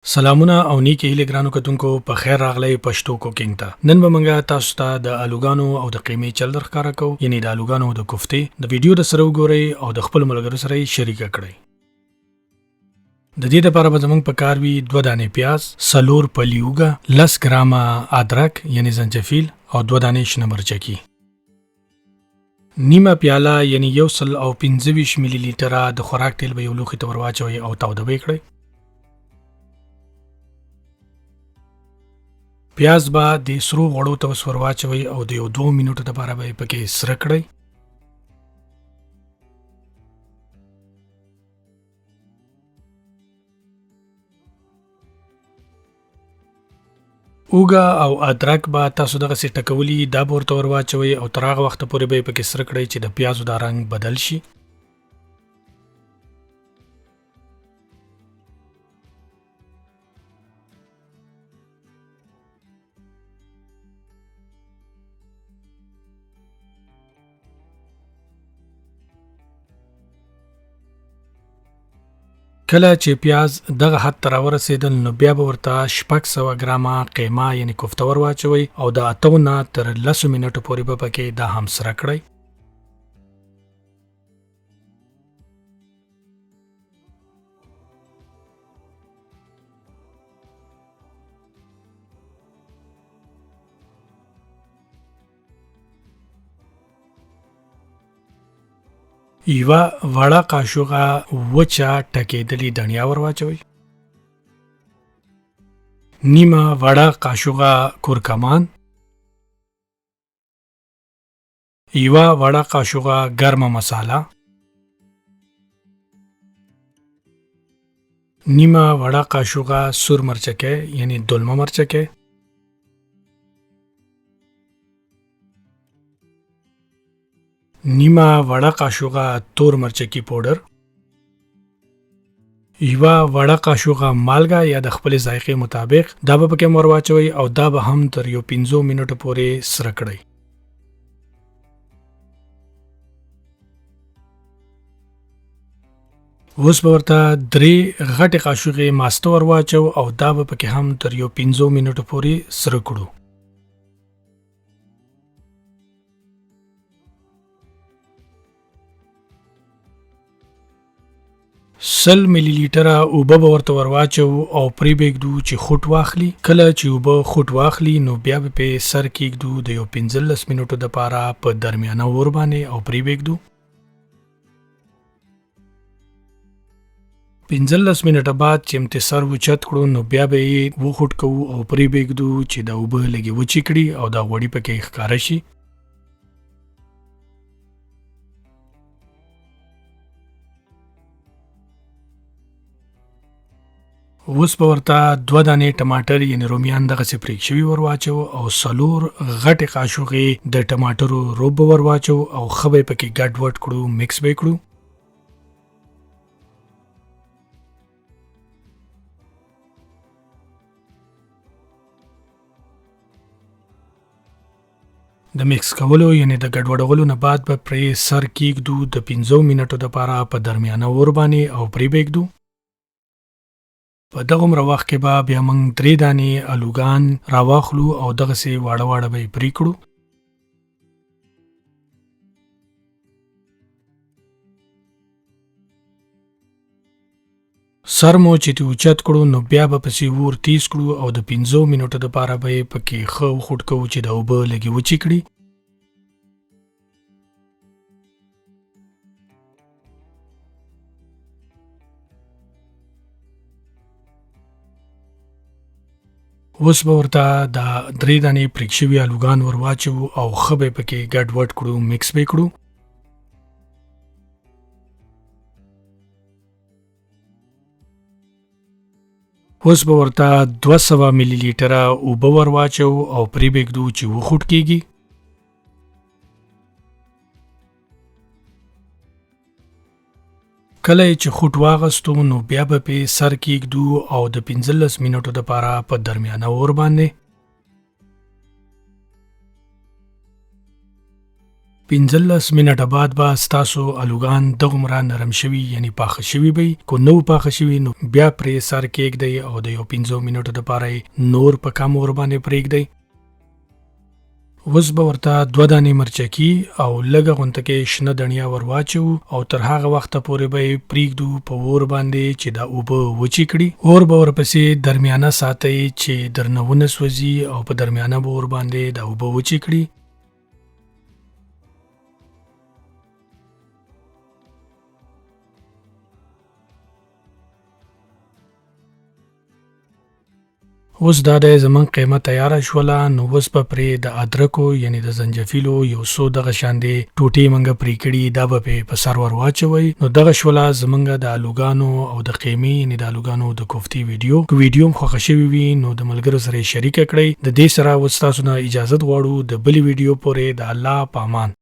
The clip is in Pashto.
سلامونه او نیکی هیله ګرانو کتونکو په خیر راغلی پښتو کوکینګ ته. نن به موږ تاسو ته د الوګانو او د قیمې چل درښکاره کوو، یعنی د الوګانو د کوفتې د ویډیو د سره وګورئ او د خپل ملګرو سره یې شریک کړئ. د دې لپاره به زموږ په کار وي 2 دانې پیاز، 4 پلي اوږه، 10 ګرامه ادرک یعنی زنجفیل او 2 دانې شنه مرچکي. نیمه پیاله یعنی 125 ملي لیټره د خوراک تیل به یو لوښي ته ور واچوئ او تاوده به یې کړئ. پیاز به د سرو غوړو ته ور واچوئ او د 2 منټو لپاره به یې پکې سره کړئ. اوږه او ادرک به تاسو دغسې ټکولي دا به ورته ور واچوئ او تر هغه وخته پورې به یې پکې سره کړئ چې د پیازو دا رنګ بدل شي. کله چې پیاز دغه حد ته راورسېدل نو بیا به ورته 600 ګرامه قیمه یعنی کوفته ور واچوئ او د 8 نه تر 10 منټو پورې به پکې دا هم سره کړئ. یوه وړه قاشوغه وچه ټکېدلې دڼیا ور واچوئ. نیمه وړه قاشوغه کورکمان، یوه وړه قاشوغه ګرمه مساله، نیمه وړه قاشوغه سور مرچکی یعنی دلمه مرچکی، نیمه وړه قاشوغه تور مرچکی پودر، یوه وړه قاشوغه مالګه یا د خپل ذایقې مطابق دا به پکې ور واچوئ او دا به هم تر 15 منټو پورې سره کړئ. اوس به ورته 3 غټې قاشوغې ماسته ور واچو او دا به پکې هم تر 15 منټو پورې سره کړو. 100 ملي لیټره اوبه به ورته ور واچو او پرې به ږدو چې خوټ واخلي. کله چې اوبه خوټ واخلي نو بیا به پې سر کېږدو د 15 منټو دپاره په درمیانه اور باندې او پرې به ږدو. 15 منټه بعد چې امته سر اوچت کړو نو بیا به یې وخوټ کوو او پرې به ږدو چې د اوبه لږې وچې کړي او دا غوړي پکې ښکاره شي. اوس به ورته 2 دانې ټماټر یعنی رومیان دغسې پرېښ شوي ور واچو او 4 غټې قاشوغې د ټماټرو روب به ور واچو او ښه به یې پکې ګډ وډ کړو، مکس به یې کړو. د مکس کولو یعنی د ګډ وډولو نه بعد به پرې سر کېږدو د 15 منټو دپاره په درمیانه اور باندې او پرې به یې ږدو. په دغومره وخت کې به بیا موږ 3 دانې الوګان راواخلو او دغسې واړه واړه به یې پرې کړو. سر مو چې تی اوچت کړو نو بیا به پسې اور تیز کړو او د 15 منټو دپاره به یې پکې ښه وخوټ کوو چې د اوبه لږې وچې کړي. اوس به ورته دا 3 دانې پرېښ شوي الوګان ور واچو او ښه به یې پکې ګډ وډ کړو، مکس به یې کړو. اوس به ورته 200 ملي لیټره اوبه ور واچو او پرې به یې ږدو چې وخوټ کېږي. کله چې خوټ واغستو نو بیا به پې سر کېږدو او د 15 منټو دپاره په درمیانه اور باندې. 15 منټه بعد به ستاسو الوګان دغومره نرم شوي یعنی پاخه شوي وي. کو نو پاخه شوي نو بیا پرې سر کېږدئ او د یو 15 منټو دپاره نور په کم اور باندې پرېږدئ. اوس به ورته 2 دانې مرچکي او لږه غونته کې شنه دڼیا ور واچو او تر هغه وخته پورې به یې پرېږدو په اور باندې چې دا اوبه وچې کړي. اور به ورپسې درمیانه ساتئ چې درنه ونه سوځي او په درمیانه به اور باندې دا اوبه وچې کړي. اوس دا د زمون قیمه تیاره شوله. نو اوس به پرې د ادرکو یعنی د زنجفیلو یو څو دغه شاندې ټوټې موږ پرې کړي دا به په سر ور واچوئ. نو دغه شوله زمونږ د الوګانو او د قیمې یعنی د الوګانو د کوفتې ویډیو که ویډیو هم خوښه شوي وي نو د ملګرو سره یې شریکه کړئ. د دې سره اوس تاسو نه اجازت غواړو د بلې ویډیو پورې. د الله په امان.